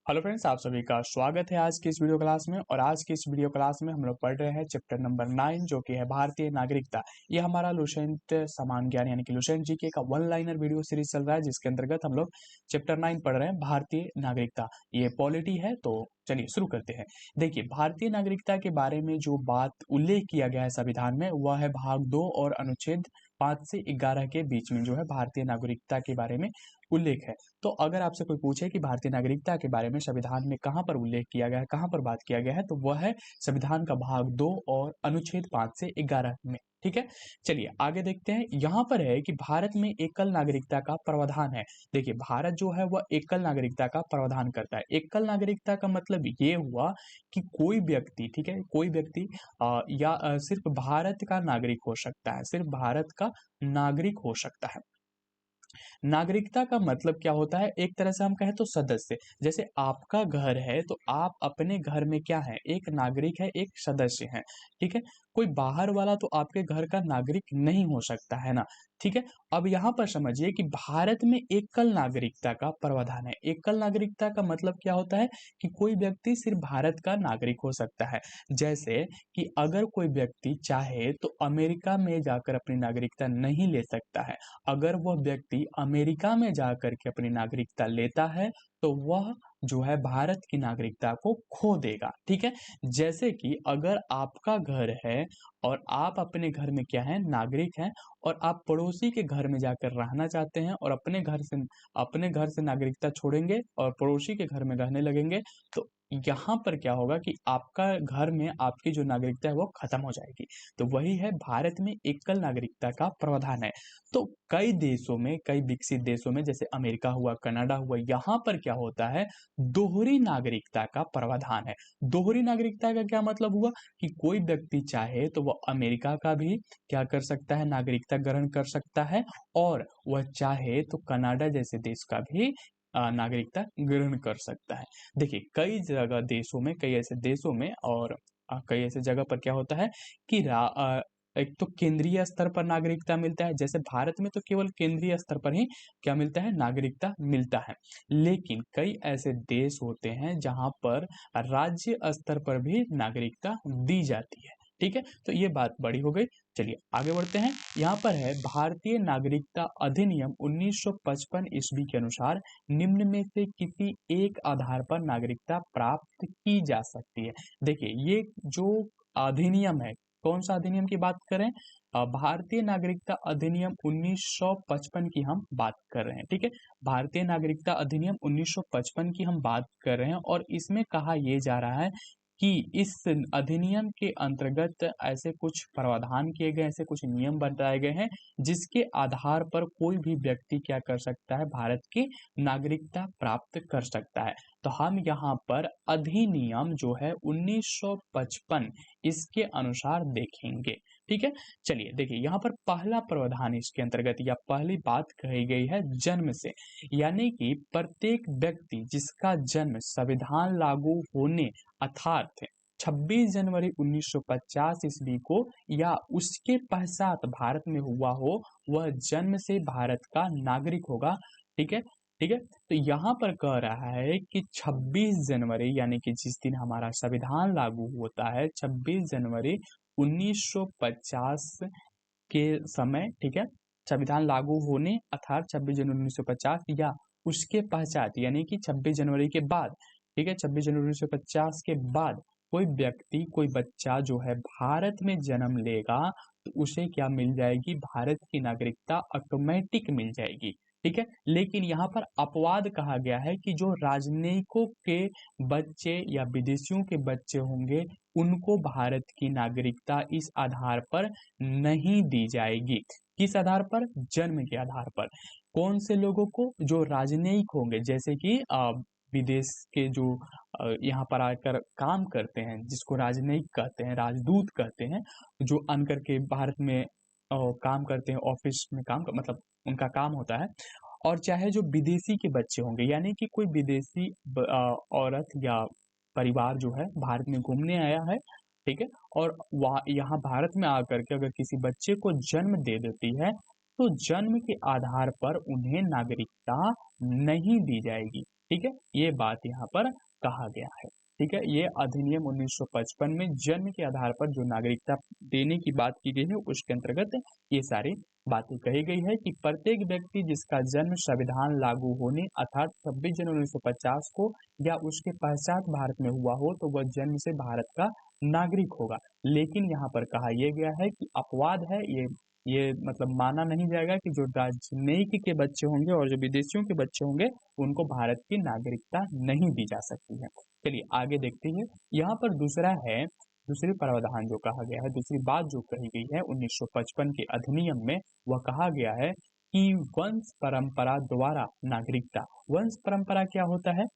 Hello friends, आप सभी का स्वागत है आज की इस वीडियो क्लास में। और आज की इस वीडियो क्लास में हम लोग पढ़ रहे हैं चैप्टर नंबर 9 जो कि है भारतीय नागरिकता। ये हमारा लुसेंट समान ज्ञान यानी कि लुसेंट जीके का वन लाइनर वीडियो सीरीज चल रहा है, जिसके अंतर्गत हम लोग चैप्टर 9 पढ़ रहे हैं भारतीय नागरिकता। ये पॉलिटी है, तो चलिए शुरू करते हैं। देखिए, भारतीय नागरिकता के बारे में जो बात उल्लेख किया गया है संविधान में, वह है भाग 2 और अनुच्छेद 5 से 11 के बीच में जो है भारतीय नागरिकता के बारे में उल्लेख है। तो अगर आपसे कोई पूछे कि भारतीय नागरिकता के बारे में संविधान में कहाँ पर उल्लेख किया गया है, कहाँ पर बात किया गया है, तो वह है संविधान का भाग 2 और अनुच्छेद 5 से 11 में। ठीक है, चलिए आगे देखते हैं। यहाँ पर है कि भारत में एकल नागरिकता का प्रावधान है। देखिए, भारत जो है वह एकल नागरिकता का प्रावधान करता है। एकल नागरिकता का मतलब ये हुआ कि कोई व्यक्ति, ठीक है, कोई व्यक्ति सिर्फ भारत का नागरिक हो सकता है, सिर्फ भारत का नागरिक हो सकता है। नागरिकता का मतलब क्या होता है? एक तरह से हम कहें तो सदस्य। जैसे आपका घर है तो आप अपने घर में क्या है? एक नागरिक है, एक सदस्य है। ठीक है, कोई बाहर वाला तो आपके घर का नागरिक नहीं हो सकता है ना। ठीक है, अब यहाँ पर समझिए कि भारत में एकल नागरिकता का प्रावधान है। एकल नागरिकता का मतलब क्या होता है कि कोई व्यक्ति सिर्फ भारत का नागरिक हो सकता है। जैसे कि अगर कोई व्यक्ति चाहे तो अमेरिका में जाकर अपनी नागरिकता नहीं ले सकता है। अगर वह व्यक्ति अमेरिका में जाकर के अपनी नागरिकता लेता है तो वह जो है भारत की नागरिकता को खो देगा। ठीक है, जैसे कि अगर आपका घर है और आप अपने घर में क्या है, नागरिक हैं, और आप पड़ोसी के घर में जाकर रहना चाहते हैं और अपने घर से नागरिकता छोड़ेंगे और पड़ोसी के घर में रहने लगेंगे, तो यहाँ पर क्या होगा कि आपका घर में आपकी जो नागरिकता है वो खत्म हो जाएगी। तो वही है, भारत में एकल नागरिकता का प्रावधान है। तो कई देशों में, कई विकसित देशों में, जैसे अमेरिका हुआ, कनाडा हुआ, यहाँ पर क्या होता है, दोहरी नागरिकता का प्रावधान है। दोहरी नागरिकता का क्या मतलब हुआ कि कोई व्यक्ति चाहे तो वह अमेरिका का भी क्या कर सकता है, नागरिकता ग्रहण कर सकता है, और वह चाहे तो कनाडा जैसे देश का भी नागरिकता ग्रहण कर सकता है। देखिए, कई जगह देशों में, कई ऐसे देशों में और कई ऐसे जगह पर क्या होता है कि एक तो केंद्रीय स्तर पर नागरिकता मिलता है। जैसे भारत में तो केवल केंद्रीय स्तर पर ही क्या मिलता है, नागरिकता मिलता है। लेकिन कई ऐसे देश होते हैं जहां पर राज्य स्तर पर भी नागरिकता दी जाती है। ठीक है, तो ये बात बड़ी हो गई। चलिए आगे बढ़ते हैं। यहाँ पर है भारतीय नागरिकता अधिनियम 1955 ईस्वी के अनुसार निम्न में से किसी एक आधार पर नागरिकता प्राप्त की जा सकती है। देखिए, ये जो अधिनियम है, कौन सा अधिनियम की बात करें? भारतीय नागरिकता अधिनियम 1955 की हम बात कर रहे हैं। ठीक है, भारतीय नागरिकता अधिनियम 1955 की हम बात कर रहे हैं, और इसमें कहा यह जा रहा है कि इस अधिनियम के अंतर्गत ऐसे कुछ प्रावधान किए गए, ऐसे कुछ नियम बनाए गए हैं जिसके आधार पर कोई भी व्यक्ति क्या कर सकता है, भारत की नागरिकता प्राप्त कर सकता है। तो हम यहाँ पर अधिनियम जो है 1955 इसके अनुसार देखेंगे। ठीक है, चलिए देखिए, यहाँ पर पहला प्रावधान इसके अंतर्गत या पहली बात कही गई है जन्म से, यानी कि प्रत्येक व्यक्ति जिसका जन्म संविधान लागू होने अर्थात 26 जनवरी 1950 ईस्वी को या उसके पश्चात भारत में हुआ हो, वह जन्म से भारत का नागरिक होगा। ठीक है, ठीक है, तो यहाँ पर कह रहा है कि 26 जनवरी यानी कि जिस दिन हमारा संविधान लागू होता है, 26 जनवरी 1950 के समय, ठीक है, संविधान लागू होने अर्थात 26 जनवरी 1950 या उसके पश्चात यानी कि 26 जनवरी के बाद, ठीक है, 26 जनवरी 1950 के बाद कोई व्यक्ति, कोई बच्चा जो है भारत में जन्म लेगा तो उसे क्या मिल जाएगी, भारत की नागरिकता ऑटोमेटिक मिल जाएगी। ठीक है, लेकिन यहाँ पर अपवाद कहा गया है कि जो राजनयिकों के बच्चे या विदेशियों के बच्चे होंगे उनको भारत की नागरिकता इस आधार पर नहीं दी जाएगी। किस आधार पर? जन्म के आधार पर। कौन से लोगों को? जो राजनयिक होंगे, जैसे कि विदेश के जो यहाँ पर आकर काम करते हैं, जिसको राजनयिक कहते हैं, राजदूत कहते हैं, जो आन करके भारत में काम करते हैं, ऑफिस में मतलब उनका काम होता है। और चाहे जो विदेशी के बच्चे होंगे, यानी कि कोई विदेशी औरत या परिवार जो है भारत में घूमने आया है, ठीक है, और वहाँ यहाँ भारत में आकर के अगर किसी बच्चे को जन्म दे देती है तो जन्म के आधार पर उन्हें नागरिकता नहीं दी जाएगी। ठीक है, ये बात यहाँ पर कहा गया है। ठीक है, ये अधिनियम 1955 में जन्म के आधार पर जो नागरिकता देने की बात की गई है उसके अंतर्गत ये सारी बातें कही गई है कि प्रत्येक व्यक्ति जिसका जन्म संविधान लागू होने अर्थात 26 जनवरी 1950 को या उसके पश्चात भारत में हुआ हो तो वह जन्म से भारत का नागरिक होगा। लेकिन यहाँ पर कहा यह गया है कि अपवाद है, ये मतलब माना नहीं जाएगा कि जो राजनयिक के बच्चे होंगे और जो विदेशियों के बच्चे होंगे उनको भारत की नागरिकता नहीं दी जा सकती है। चलिए आगे देखते हैं। यहाँ पर दूसरी प्रावधान जो कहा गया है, दूसरी बात जो कही गई है 1955 के अधिनियम में, वह कहा गया है कि वंश परंपरा द्वारा नागरिकता। वंश परंपरा क्या होता है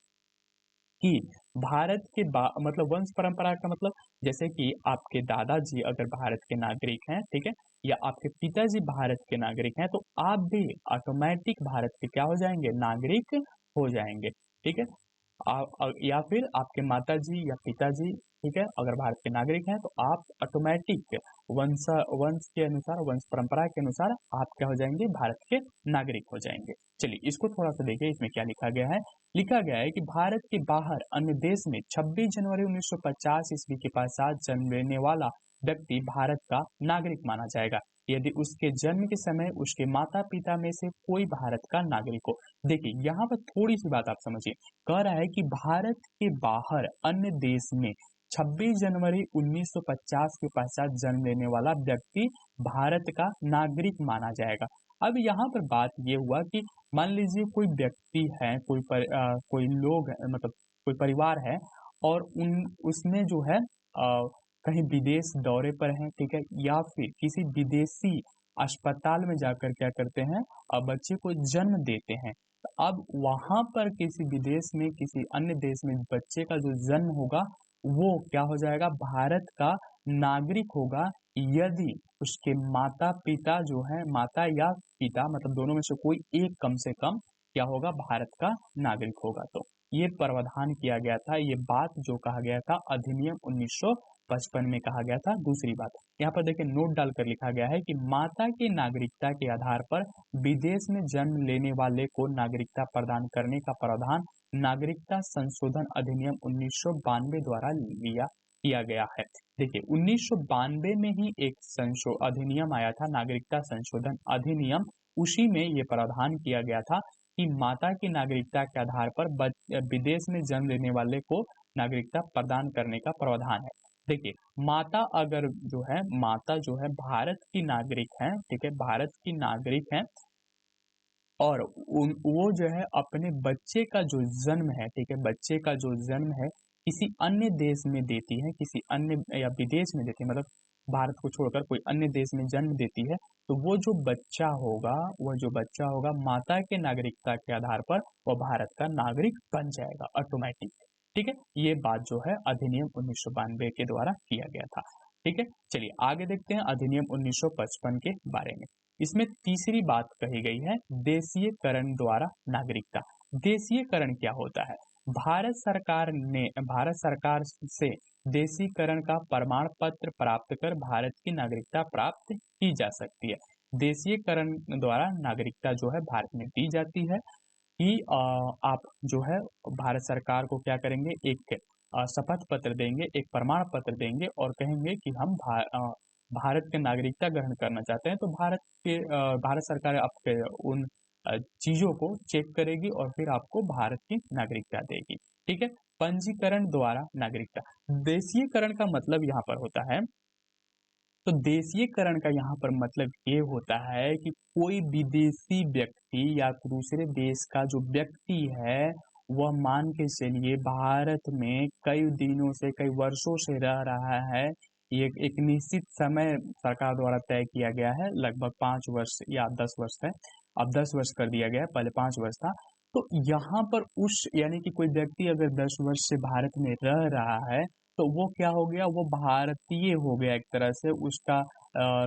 कि भारत के मतलब वंश परंपरा का मतलब जैसे कि आपके दादाजी अगर भारत के नागरिक हैं, ठीक है, या आपके पिताजी भारत के नागरिक हैं, तो आप भी ऑटोमेटिक भारत के क्या हो जाएंगे, नागरिक हो जाएंगे। ठीक है, या फिर आपके माताजी या पिताजी, ठीक है, अगर भारत के नागरिक हैं तो आप ऑटोमेटिक वंश वंश के अनुसार, वंश परंपरा के अनुसार आप क्या हो जाएंगे, भारत के नागरिक हो जाएंगे। चलिए इसको थोड़ा सा देखिए, इसमें क्या लिखा गया है। लिखा गया है कि भारत के बाहर अन्य देश में 26 जनवरी 1950 ईस्वी के पश्चात जन्म लेने वाला व्यक्ति भारत का नागरिक माना जाएगा यदि उसके जन्म के समय उसके माता पिता में से कोई भारत का नागरिक हो। देखिए यहाँ पर थोड़ी सी बात आप समझिए, कह रहा है कि भारत के बाहर अन्य देश में 26 जनवरी 1950 के पश्चात जन्म लेने वाला व्यक्ति भारत का नागरिक माना जाएगा। अब यहाँ पर बात ये हुआ कि मान लीजिए कोई व्यक्ति है, कोई लोग मतलब कोई परिवार है और उसमें जो है कहीं विदेश दौरे पर है, ठीक है, या फिर किसी विदेशी अस्पताल में जाकर क्या करते हैं, बच्चे को जन्म देते हैं। अब वहां पर किसी विदेश में किसी अन्य देश में बच्चे का जो जन्म होगा वो क्या हो जाएगा, भारत का नागरिक होगा यदि उसके माता पिता जो है, माता या पिता मतलब दोनों में से कोई एक कम से कम क्या होगा, भारत का नागरिक होगा। तो ये प्रावधान किया गया था, ये बात जो कहा गया था अधिनियम 1955 में कहा गया था। दूसरी बात यहाँ पर देखिए नोट डालकर लिखा गया है कि माता की नागरिकता के आधार पर विदेश में जन्म लेने वाले को नागरिकता प्रदान करने का प्रावधान नागरिकता संशोधन अधिनियम 1992 द्वारा किया गया है। देखिए 1992 में ही एक अधिनियम आया था, नागरिकता संशोधन अधिनियम। उसी में ये प्रावधान किया गया था कि माता की नागरिकता के आधार पर विदेश में जन्म लेने वाले को नागरिकता प्रदान करने का प्रावधान है। देखिए माता जो है भारत की नागरिक है, ठीक है, भारत की नागरिक है और वो जो है अपने बच्चे का जो जन्म है, ठीक है, बच्चे का जो जन्म है किसी अन्य देश में देती है, किसी अन्य या विदेश में देती है, मतलब भारत को छोड़कर कोई अन्य देश में जन्म देती है, तो वो जो बच्चा होगा माता के नागरिकता के आधार पर वो भारत का नागरिक बन जाएगा ऑटोमेटिक। ठीक है, ये बात जो है अधिनियम 1992 के द्वारा किया गया था। ठीक है, चलिए आगे देखते हैं अधिनियम 1955 के बारे में। इसमें तीसरी बात कही गई है देशीयकरण द्वारा नागरिकता। देशीयकरण क्या होता है, भारत सरकार से देशीकरण का प्रमाण पत्र प्राप्त कर भारत की नागरिकता प्राप्त की जा सकती है। देशीयकरण द्वारा नागरिकता जो है भारत में दी जाती है कि आप जो है भारत सरकार को क्या करेंगे, एक शपथ पत्र देंगे, एक प्रमाण पत्र देंगे और कहेंगे कि हम भारत के नागरिकता ग्रहण करना चाहते हैं, तो भारत सरकार आपके उन चीजों को चेक करेगी और फिर आपको भारत की नागरिकता देगी। ठीक है, पंजीकरण द्वारा नागरिकता। देशीयकरण का मतलब यहाँ पर होता है, तो देशीयकरण का यहाँ पर मतलब ये होता है कि कोई विदेशी व्यक्ति या दूसरे देश का जो व्यक्ति है वह मान के चलिए भारत में कई दिनों से, कई वर्षों से रह रहा है। ये एक निश्चित समय सरकार द्वारा तय किया गया है, लगभग 5 वर्ष या 10 वर्ष है, अब 10 वर्ष कर दिया गया है, पहले 5 वर्ष था। तो यहाँ पर यानी कि कोई व्यक्ति अगर 10 वर्ष से भारत में रह रहा है तो वो क्या हो गया, वो भारतीय हो गया, एक तरह से उसका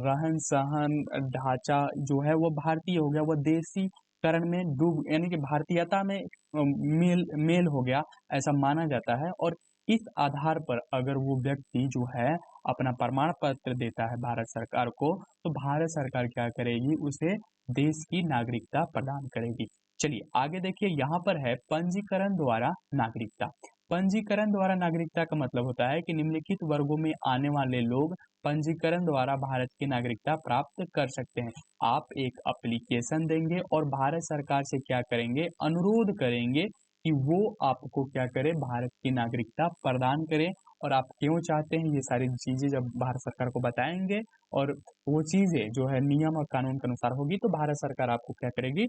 रहन सहन ढांचा जो है वो भारतीय हो गया, वो देशीकरण में डूब यानी कि भारतीयता में मेल हो गया, ऐसा माना जाता है। और इस आधार पर अगर वो व्यक्ति जो है अपना प्रमाण पत्र देता है भारत सरकार को, तो भारत सरकार क्या करेगी, उसे देश की नागरिकता प्रदान करेगी। चलिए आगे देखिए, यहाँ पर है पंजीकरण द्वारा नागरिकता। पंजीकरण द्वारा नागरिकता का मतलब होता है कि निम्नलिखित वर्गों में आने वाले लोग पंजीकरण द्वारा भारत की नागरिकता प्राप्त कर सकते हैं। आप एक एप्लीकेशन देंगे और भारत सरकार से क्या करेंगे, अनुरोध करेंगे कि वो आपको क्या करे, भारत की नागरिकता प्रदान करे। और आप क्यों चाहते हैं, ये सारी चीजें जब भारत सरकार को बताएंगे और वो चीजें जो है नियम और कानून के अनुसार होगी, तो भारत सरकार आपको क्या करेगी,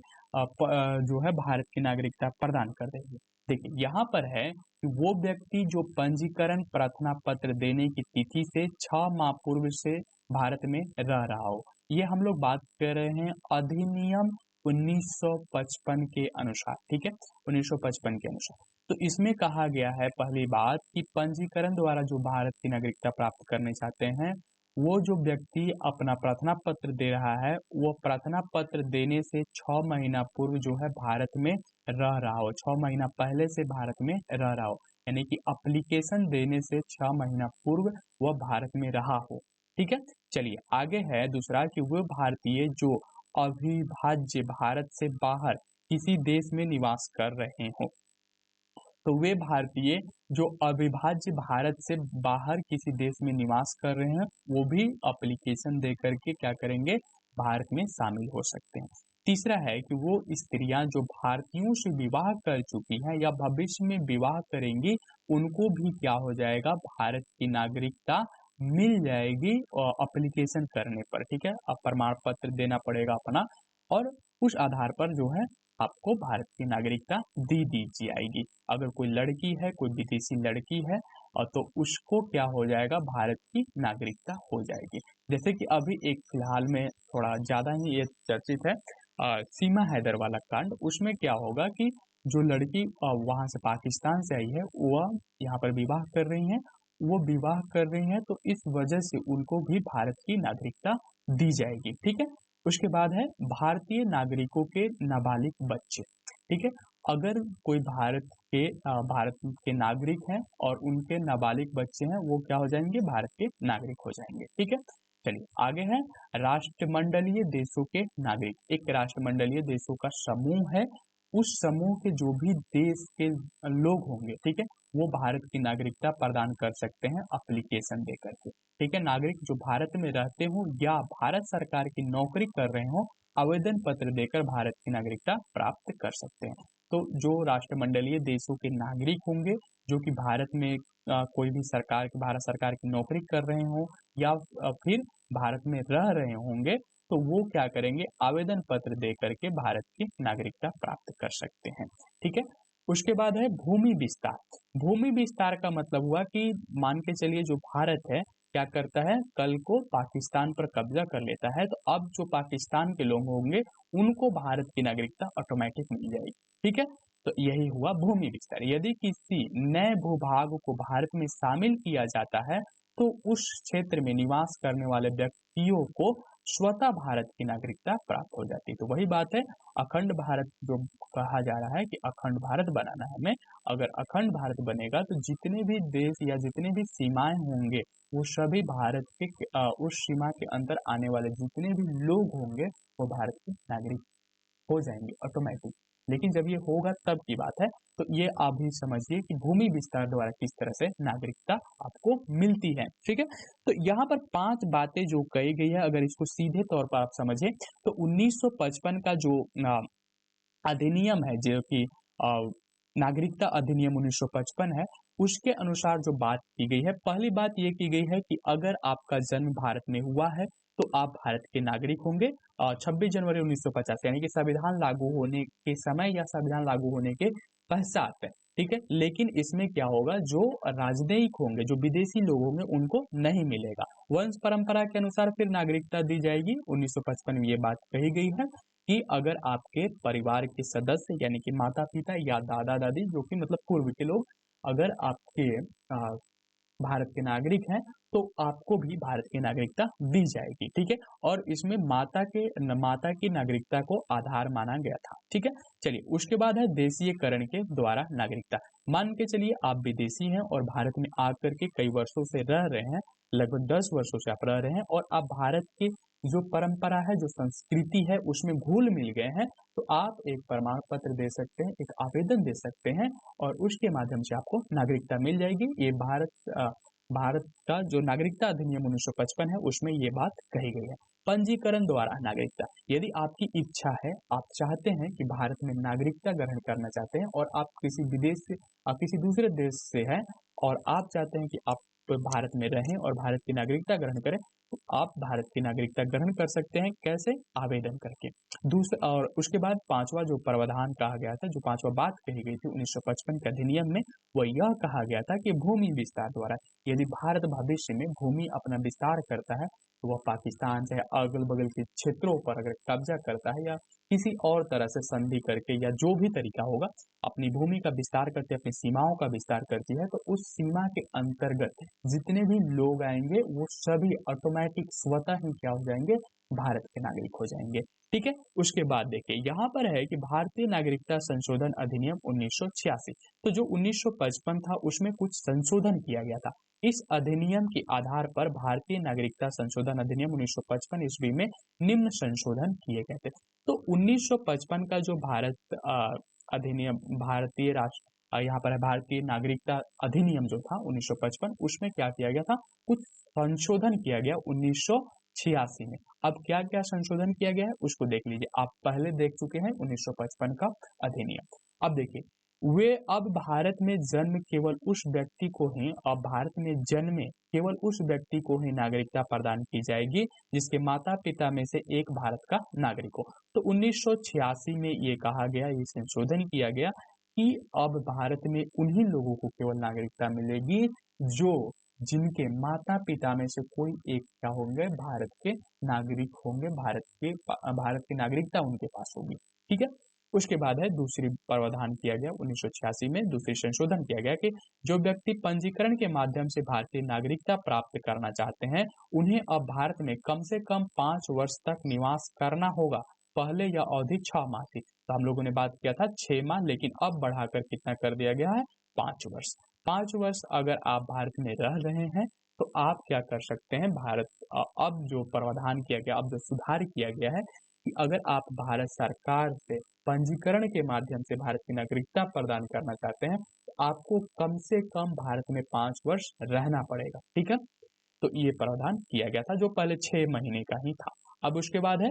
जो है भारत की नागरिकता प्रदान कर देगी। देखिए यहाँ पर है कि वो व्यक्ति जो पंजीकरण प्रार्थना पत्र देने की तिथि से 6 माह पूर्व से भारत में रह रहा हो। ये हम लोग बात कर रहे हैं अधिनियम 1955 के अनुसार, ठीक है, 1955 के अनुसार। तो इसमें कहा गया है पहली बात कि पंजीकरण द्वारा जो भारत की नागरिकता प्राप्त करने चाहते हैं, वो जो व्यक्ति अपना प्रार्थना पत्र दे रहा है, वो प्रार्थना पत्र देने से 6 महीना पूर्व जो है भारत में रह रहा हो, 6 महीना पहले से भारत में रह रहा हो, यानी कि एप्लीकेशन देने से 6 महीना पूर्व वह भारत में रहा हो। ठीक है, चलिए आगे है दूसरा कि वह भारतीय जो अविभाज्य भारत से बाहर किसी देश में निवास कर रहे हो। तो वे भारतीय जो अविभाज्य भारत से बाहर किसी देश में निवास कर रहे हैं, वो भी एप्लीकेशन दे करके क्या करेंगे, भारत में शामिल हो सकते हैं। तीसरा है कि वो स्त्रियां जो भारतीयों से विवाह कर चुकी हैं या भविष्य में विवाह करेंगी, उनको भी क्या हो जाएगा, भारत की नागरिकता मिल जाएगी एप्लीकेशन करने पर। ठीक है, अब प्रमाण पत्र देना पड़ेगा अपना, और उस आधार पर जो है आपको भारत की नागरिकता दी जाएगी। अगर कोई लड़की है, कोई विदेशी लड़की है, और तो उसको क्या हो जाएगा, भारत की नागरिकता हो जाएगी। जैसे कि अभी एक फिलहाल में थोड़ा ज्यादा ही ये चर्चित है, सीमा हैदर वाला कांड। उसमें क्या होगा कि जो लड़की वहां से पाकिस्तान से आई है, वह यहाँ पर विवाह कर रही है, वो विवाह कर रही है, तो इस वजह से उनको भी भारत की नागरिकता दी जाएगी। ठीक है, उसके बाद है भारतीय नागरिकों के नाबालिग बच्चे। ठीक है, अगर कोई भारत के नागरिक हैं और उनके नाबालिग बच्चे हैं, वो क्या हो जाएंगे, भारत के नागरिक हो जाएंगे। ठीक है, चलिए आगे है राष्ट्रमंडलीय देशों के नागरिक। एक राष्ट्रमंडलीय देशों का समूह है, उस समूह के जो भी देश के लोग होंगे, ठीक है, वो भारत की नागरिकता प्रदान कर सकते हैं एप्लीकेशन दे करके। ठीक है, नागरिक जो भारत में रहते हो या भारत सरकार की नौकरी कर रहे हो, आवेदन पत्र देकर भारत की नागरिकता प्राप्त कर सकते हैं। तो जो राष्ट्रमंडलीय देशों के नागरिक होंगे, जो कि भारत में कोई भी भारत सरकार की नौकरी कर रहे हो या फिर भारत में रह रहे होंगे, तो वो क्या करेंगे, आवेदन पत्र दे करके भारत की नागरिकता प्राप्त कर सकते हैं। ठीक है, उसके बाद है भूमि विस्तार। भूमि विस्तार का मतलब हुआ कि मान के चलिए जो भारत है क्या करता है, कल को पाकिस्तान पर कब्जा कर लेता है, तो अब जो पाकिस्तान के लोग होंगे उनको भारत की नागरिकता ऑटोमेटिक मिल जाएगी। ठीक है, तो यही हुआ भूमि विस्तार। यदि किसी नए भूभाग को भारत में शामिल किया जाता है, तो उस क्षेत्र में निवास करने वाले व्यक्तियों को स्वतः भारत की नागरिकता प्राप्त हो जाती है। तो वही बात है, अखंड भारत जो कहा जा रहा है कि अखंड भारत बनाना है हमें। अगर अखंड भारत बनेगा तो जितने भी देश या जितने भी सीमाएं होंगे, वो सभी भारत के उस सीमा के अंदर आने वाले जितने भी लोग होंगे, वो भारत के नागरिक हो जाएंगे ऑटोमेटिक। लेकिन जब ये होगा तब की बात है। तो ये आप भी समझिए कि भूमि विस्तार द्वारा किस तरह से नागरिकता आपको मिलती है। ठीक है, तो यहाँ पर 5 बातें जो कही गई है, अगर इसको सीधे तौर पर आप समझे तो 1955 का जो अधिनियम है, जो कि नागरिकता अधिनियम 1955 है, उसके अनुसार जो बात की गई है, पहली बात ये की गई है कि अगर आपका जन्म भारत में हुआ है तो आप भारत के नागरिक होंगे। 26 जनवरी 1950 यानी कि संविधान लागू होने के समय या संविधान लागू होने के पश्चात। ठीक है, लेकिन इसमें क्या होगा, जो राजनयिक होंगे, जो विदेशी लोग होंगे, उनको नहीं मिलेगा। वंश परंपरा के अनुसार फिर नागरिकता दी जाएगी। 1955 में ये बात कही गई है कि अगर आपके परिवार के सदस्य यानी कि माता पिता या दादा दादी, जो कि मतलब पूर्व के लोग, अगर आपके भारत के नागरिक हैं, तो आपको भी भारत की नागरिकता दी जाएगी। ठीक है, और इसमें माता की नागरिकता को आधार माना गया था। ठीक है, चलिए उसके बाद है देशीयकरण के द्वारा नागरिकता। मान के चलिए आप विदेशी हैं और भारत में आकर के कई वर्षों से रह रहे हैं, लगभग 10 वर्षों से आप रह रहे हैं, और आप भारत के जो परंपरा है, जो संस्कृति है, उसमें घुल मिल गए हैं, तो आप एक प्रमाण पत्र दे सकते हैं, एक आवेदन दे सकते हैं और उसके माध्यम से आपको नागरिकता मिल जाएगी। ये भारत का जो नागरिकता अधिनियम 1955 है, उसमें ये बात कही गई है। पंजीकरण द्वारा नागरिकता, यदि आपकी इच्छा है, आप चाहते हैं कि भारत में नागरिकता ग्रहण करना चाहते हैं और आप किसी विदेश से, आप किसी दूसरे देश से हैं और आप चाहते हैं कि आप भारत में रहें और भारत की नागरिकता ग्रहण करें, तो आप भारत की नागरिकता ग्रहण कर सकते हैं। कैसे? आवेदन करके। दूसरा, और उसके बाद पांचवा जो प्रावधान कहा गया था, जो पांचवा बात कही गई थी 1955 के अधिनियम में, वो यह कहा गया था कि भूमि विस्तार द्वारा, यदि भारत भविष्य में भूमि अपना विस्तार करता है, तो वह पाकिस्तान चाहे अगल बगल के क्षेत्रों पर अगर कब्जा करता है या किसी और तरह से संधि करके या जो भी तरीका होगा अपनी भूमि का विस्तार करते, अपनी सीमाओं का विस्तार करती है, तो उस सीमा के अंतर्गत जितने भी लोग आएंगे वो सभी ऑटोमेटिक स्वतः ही क्या हो जाएंगे? भारत के नागरिक हो जाएंगे। ठीक है। उसके बाद देखिए यहाँ पर है कि भारतीय नागरिकता संशोधन अधिनियम 1986, तो जो 1955 था उसमें कुछ संशोधन किया गया था। इस अधिनियम के आधार पर भारतीय नागरिकता संशोधन अधिनियम 1955 ईस्वी में निम्न संशोधन किए गए थे। तो 1955 का जो भारत अधिनियम, भारतीय राष्ट्र यहाँ पर है भारतीय नागरिकता अधिनियम जो था 1955, उसमें क्या किया गया था? कुछ संशोधन किया गया 1986 में। अब क्या क्या संशोधन किया गया है उसको देख लीजिए। आप पहले देख चुके हैं 1955 का अधिनियम। अब देखिए, वे अब भारत में जन्म केवल उस व्यक्ति को ही, अब भारत में जन्मे केवल उस व्यक्ति को ही नागरिकता प्रदान की जाएगी जिसके माता पिता में से एक भारत का नागरिक हो। तो 1986 में ये कहा गया, ये संशोधन किया गया कि अब भारत में उन्हीं लोगों को केवल नागरिकता मिलेगी जो जिनके माता पिता में से कोई एक क्या होंगे? भारत के नागरिक होंगे, भारत की नागरिकता उनके पास होगी। ठीक है। उसके बाद है दूसरी प्रावधान किया गया 1986 में, दूसरी संशोधन किया गया कि जो व्यक्ति पंजीकरण के माध्यम से भारतीय नागरिकता प्राप्त करना चाहते हैं उन्हें अब भारत में कम से कम 5 वर्ष तक निवास करना होगा। पहले यह अवधि 6 माह थी, तो हम लोगों ने बात किया था 6 माह, लेकिन अब बढ़ाकर कितना कर दिया गया है? 5 वर्ष। 5 वर्ष अगर आप भारत में रह रहे हैं तो आप क्या कर सकते हैं? अब जो प्रावधान किया गया, अब जो सुधार किया गया है कि अगर आप भारत सरकार से पंजीकरण के माध्यम से भारत की नागरिकता प्रदान करना चाहते हैं तो आपको कम से कम भारत में 5 वर्ष रहना पड़ेगा। ठीक है। तो ये प्रावधान किया गया था जो पहले 6 महीने का ही था। अब उसके बाद है,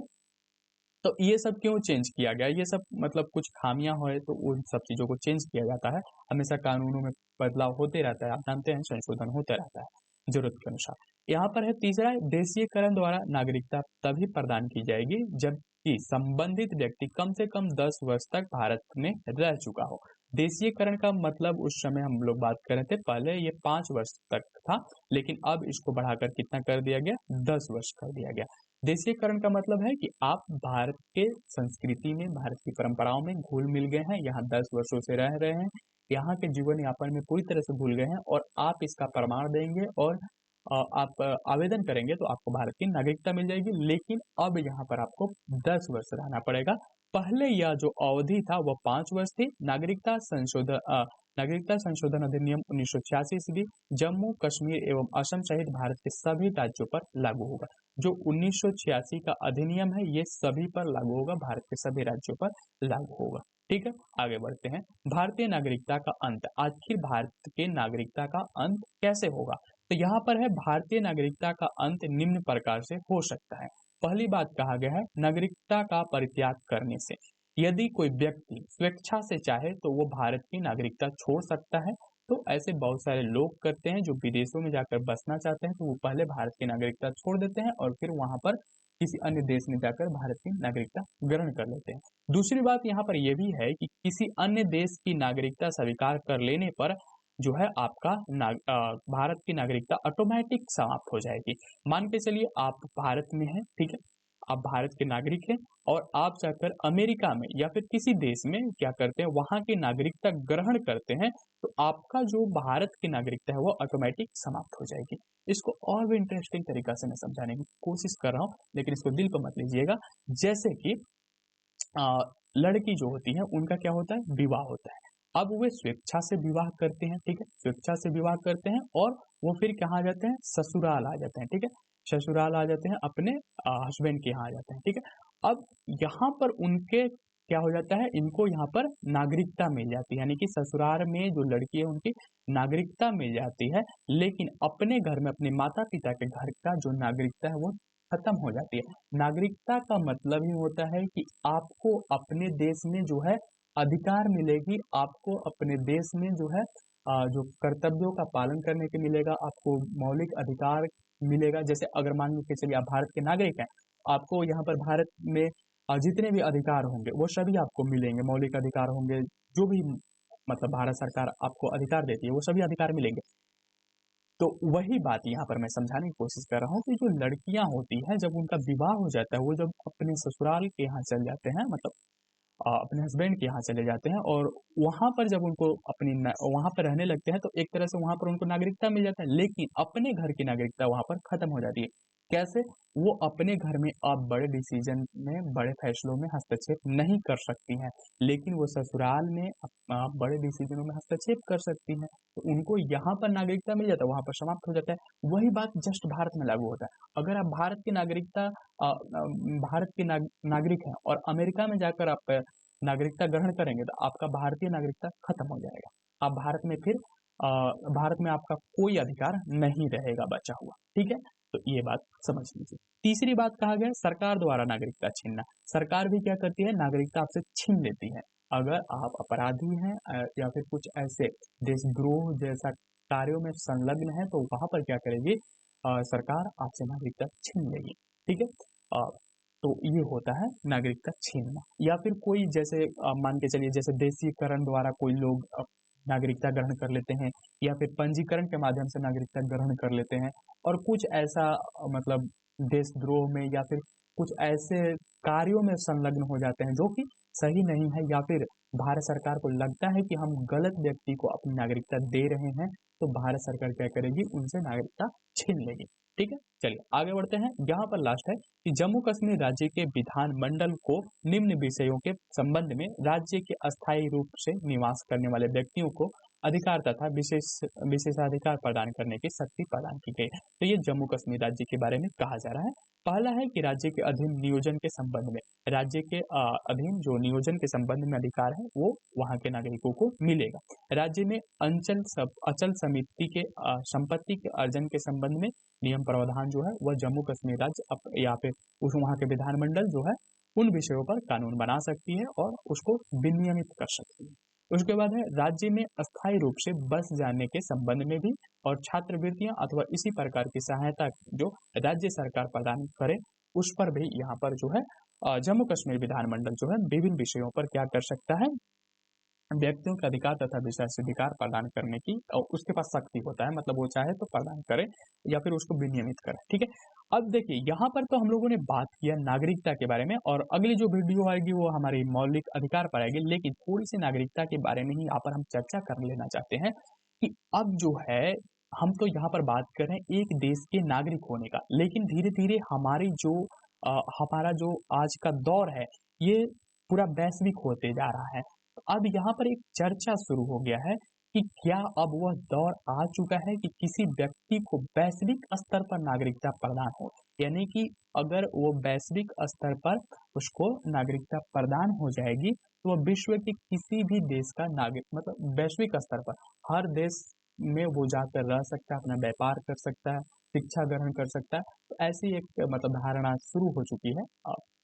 तो ये सब क्यों चेंज किया गया? ये सब मतलब कुछ खामियां हो तो उन सब चीजों को चेंज किया जाता है। हमेशा कानूनों में बदलाव होते रहता है, आप जानते हैं, संशोधन होते रहता है जरूरत के अनुसार। यहाँ पर है तीसरा, देशीयकरण द्वारा नागरिकता तभी प्रदान की जाएगी जबकि संबंधित व्यक्ति कम से कम 10 वर्ष तक भारत में रह चुका हो। देशीयकरण का मतलब उस समय हम लोग बात कर रहे थे, पहले ये 5 वर्ष तक था, लेकिन अब इसको बढ़ाकर कितना कर दिया गया? 10 वर्ष कर दिया गया। देशीयकरण का मतलब है कि आप भारत के संस्कृति में, भारत की परंपराओं में घुल मिल गए हैं, यहाँ 10 वर्षों से रह रहे हैं, यहाँ के जीवन यापन में पूरी तरह से भूल गए हैं और आप इसका प्रमाण देंगे और आप आवेदन करेंगे तो आपको भारत की नागरिकता मिल जाएगी। लेकिन अब यहाँ पर आपको 10 वर्ष रहना पड़ेगा। पहले यह जो अवधि था वह 5 वर्ष थी। नागरिकता संशोधन अधिनियम 1986 ईस्वी जम्मू कश्मीर एवं असम सहित भारत के सभी राज्यों पर लागू होगा। जो 1986 का अधिनियम है ये सभी पर लागू होगा, भारत के सभी राज्यों पर लागू होगा। ठीक है। आगे बढ़ते हैं। भारतीय नागरिकता का अंत, आखिर भारत के नागरिकता का अंत कैसे होगा? तो यहाँ पर है भारतीय नागरिकता का अंत निम्न प्रकार से हो सकता है। पहली बात कहा गया है नागरिकता का परित्याग करने से। यदि कोई व्यक्ति स्वेच्छा से चाहे तो वो भारत की नागरिकता छोड़ सकता है। तो ऐसे बहुत सारे लोग करते हैं जो विदेशों में जाकर बसना चाहते हैं, तो वो पहले भारत की नागरिकता छोड़ देते हैं और फिर वहां पर किसी अन्य देश में जाकर भारत की नागरिकता ग्रहण कर लेते हैं। दूसरी बात यहाँ पर यह भी है कि किसी अन्य देश की नागरिकता स्वीकार कर लेने पर जो है आपका भारत की नागरिकता ऑटोमेटिक समाप्त हो जाएगी। मान के चलिए आप भारत में हैं, ठीक है, आप भारत के नागरिक हैं और आप जाकर अमेरिका में या फिर किसी देश में क्या करते हैं, वहां की नागरिकता ग्रहण करते हैं, तो आपका जो भारत की नागरिकता है वो ऑटोमेटिक समाप्त हो जाएगी। इसको और भी इंटरेस्टिंग तरीका से मैं समझाने की कोशिश कर रहा हूँ, लेकिन इसको दिल पर मत लीजिएगा। जैसे कि लड़की जो होती है उनका क्या होता है? विवाह होता है। अब वे स्वेच्छा से विवाह करते हैं, ठीक है, स्वेच्छा से विवाह करते हैं और वो फिर कहाँ जाते हैं? ससुराल आ जाते हैं। ठीक है। ससुराल आ जाते हैं, अपने हस्बैंड के यहाँ आ जाते हैं, ठीक है। अब यहाँ पर उनके क्या हो जाता है, इनको यहाँ पर नागरिकता मिल जाती है, यानी कि ससुराल में जो लड़की है उनकी नागरिकता मिल जाती है, लेकिन अपने घर में अपने माता पिता के घर का जो नागरिकता है वो खत्म हो जाती है। नागरिकता का मतलब ही होता है कि आपको अपने देश में जो है अधिकार मिलेगी, आपको अपने देश में जो है जो कर्तव्यों का पालन करने के मिलेगा, आपको मौलिक अधिकार मिलेगा। जैसे अगर मान लीजिए चलिए आप भारत के नागरिक हैं, आपको यहाँ पर भारत में जितने भी अधिकार होंगे वो सभी आपको मिलेंगे, मौलिक अधिकार होंगे, जो भी मतलब भारत सरकार आपको अधिकार देती है वो सभी अधिकार मिलेंगे। तो वही बात यहाँ पर मैं समझाने की कोशिश कर रहा हूँ कि जो लड़कियां होती हैं जब उनका विवाह हो जाता है, वो जब अपने ससुराल के यहाँ चल जाते हैं, मतलब अपने हस्बैंड के यहाँ चले जाते हैं, और वहां पर जब उनको वहां पर रहने लगते हैं, तो एक तरह से वहां पर उनको नागरिकता मिल जाता है, लेकिन अपने घर की नागरिकता वहां पर खत्म हो जाती है। कैसे? वो अपने घर में अब बड़े डिसीजन में, बड़े फैसलों में हस्तक्षेप नहीं कर सकती हैं, लेकिन वो ससुराल में बड़े डिसीजनों में हस्तक्षेप कर सकती हैं। तो उनको यहाँ पर नागरिकता मिल जाता है, वहां पर समाप्त हो जाता है। वही बात जस्ट भारत में लागू होता है। अगर आप भारत की नागरिकता भारत के नागरिक हैं और अमेरिका में जाकर आप नागरिकता ग्रहण करेंगे, तो आपका भारतीय नागरिकता खत्म हो जाएगा। आप भारत में फिर भारत में आपका कोई अधिकार नहीं रहेगा बचा हुआ, ठीक है। तो ये बात समझ लीजिए। तीसरी बात कहा गया सरकार द्वारा नागरिकता छीनना। सरकार भी क्या करती है, नागरिकता आपसे छीन लेती है। अगर आप अपराधी हैं या फिर कुछ ऐसे देशद्रोह जैसा कार्यों में संलग्न है, तो वहां पर क्या करेगी, सरकार आपसे नागरिकता छीन लेगी, ठीक है। अ, तो ये होता है नागरिकता छीनना। या फिर कोई जैसे मान के चलिए जैसे देशीकरण द्वारा कोई लोग नागरिकता ग्रहण कर लेते हैं, या फिर पंजीकरण के माध्यम से नागरिकता ग्रहण कर लेते हैं, और कुछ ऐसा मतलब देशद्रोह में या फिर कुछ ऐसे कार्यों में संलग्न हो जाते हैं जो कि सही नहीं है, या फिर भारत सरकार को लगता है कि हम गलत व्यक्ति को अपनी नागरिकता दे रहे हैं, तो भारत सरकार क्या करेगी, उनसे नागरिकता छीन लेगी, ठीक है। चलिए आगे बढ़ते हैं। यहाँ पर लास्ट है कि जम्मू कश्मीर राज्य के विधानमंडल को निम्न विषयों के संबंध में राज्य के अस्थायी रूप से निवास करने वाले व्यक्तियों को अधिकार तथा विशेषाधिकार प्रदान करने की शक्ति प्रदान की गई। तो ये जम्मू कश्मीर राज्य के बारे में कहा जा रहा है। पहला है कि राज्य के अधीन नियोजन के संबंध में, राज्य के अधीन जो नियोजन के संबंध में अधिकार है वो वहां के नागरिकों को मिलेगा। राज्य में अचल समिति के संपत्ति के अर्जन के संबंध में नियम प्रावधान जो है वह जम्मू कश्मीर राज्य या फिर उस वहां के विधानमंडल जो है उन विषयों पर कानून बना सकती है और उसको विनियमित कर सकती है। उसके बाद है राज्य में अस्थायी रूप से बस जाने के संबंध में भी, और छात्रवृत्तियां अथवा इसी प्रकार की सहायता जो राज्य सरकार प्रदान करे उस पर भी यहाँ पर जो है जम्मू कश्मीर विधानमंडल जो है विभिन्न विषयों पर क्या कर सकता है, व्यक्तियों के अधिकार तथा विशेषाधिकार प्रदान करने की, और उसके पास शक्ति होता है, मतलब वो चाहे तो प्रदान करे या फिर उसको विनियमित करे, ठीक है। अब देखिए यहाँ पर तो हम लोगों ने बात किया नागरिकता के बारे में, और अगली जो वीडियो आएगी वो हमारी मौलिक अधिकार पर आएगी, लेकिन थोड़ी सी नागरिकता के बारे में ही यहाँ पर हम चर्चा कर लेना चाहते हैं कि अब जो है हम तो यहाँ पर बात कर रहे हैं एक देश के नागरिक होने का, लेकिन धीरे धीरे हमारी जो हमारा जो आज का दौर है ये पूरा वैश्विक होते जा रहा है। तो अब यहाँ पर एक चर्चा शुरू हो गया है कि क्या अब वह दौर आ चुका है कि किसी व्यक्ति को वैश्विक स्तर पर नागरिकता प्रदान हो, यानी कि अगर वो वैश्विक स्तर पर उसको नागरिकता प्रदान हो जाएगी तो वह विश्व के किसी भी देश का नागरिक, मतलब वैश्विक स्तर पर हर देश में वो जाकर रह सकता है, अपना व्यापार कर सकता है, शिक्षा ग्रहण कर सकता है। तो ऐसी एक मतलब धारणा शुरू हो चुकी है।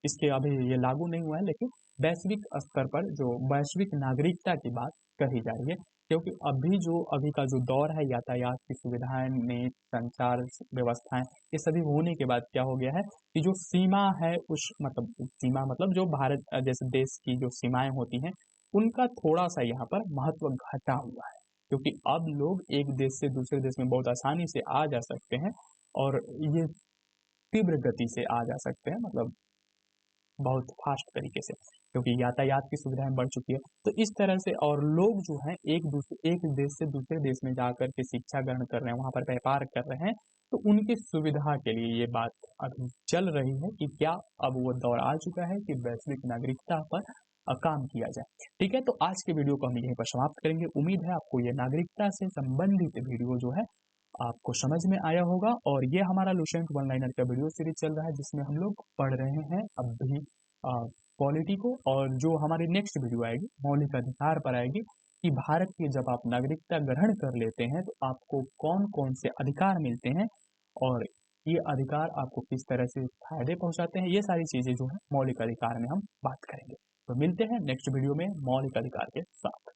इसके अभी ये लागू नहीं हुआ है, लेकिन वैश्विक स्तर पर जो वैश्विक नागरिकता की बात कही जा रही है, क्योंकि अभी का जो दौर है, यातायात की सुविधाएं, नेट, संचार व्यवस्थाएं, ये सभी होने के बाद क्या हो गया है कि जो सीमा है उस मतलब सीमा मतलब जो भारत जैसे देश की जो सीमाएं होती हैं उनका थोड़ा सा यहाँ पर महत्व घटा हुआ है, क्योंकि अब लोग एक देश से दूसरे देश में बहुत आसानी से आ जा सकते हैं, और ये तीव्र गति से आ जा सकते हैं, मतलब बहुत फास्ट तरीके से, क्योंकि यातायात की सुविधाएं बढ़ चुकी है। तो इस तरह से और लोग जो हैं एक देश से दूसरे देश में जाकर के शिक्षा ग्रहण कर रहे हैं, वहां पर व्यापार कर रहे हैं, तो उनकी सुविधा के लिए ये बात अभी चल रही है कि क्या अब वो दौर आ चुका है कि वैश्विक नागरिकता पर काम किया जाए, ठीक है। तो आज के वीडियो को हम यहीं पर समाप्त करेंगे। उम्मीद है आपको ये नागरिकता से संबंधित वीडियो जो है आपको समझ में आया होगा। और ये हमारा लुसेंट वन लाइनर का वीडियो सीरीज चल रहा है जिसमें हम लोग पढ़ रहे हैं अभी पॉलिटी को। और जो हमारी नेक्स्ट वीडियो आएगी मौलिक अधिकार पर आएगी कि भारत की जब आप नागरिकता ग्रहण कर लेते हैं तो आपको कौन कौन से अधिकार मिलते हैं और ये अधिकार आपको किस तरह से फायदे पहुंचाते हैं। ये सारी चीजें जो है मौलिक अधिकार में हम बात करेंगे। तो मिलते हैं नेक्स्ट वीडियो में मौलिक अधिकार के साथ।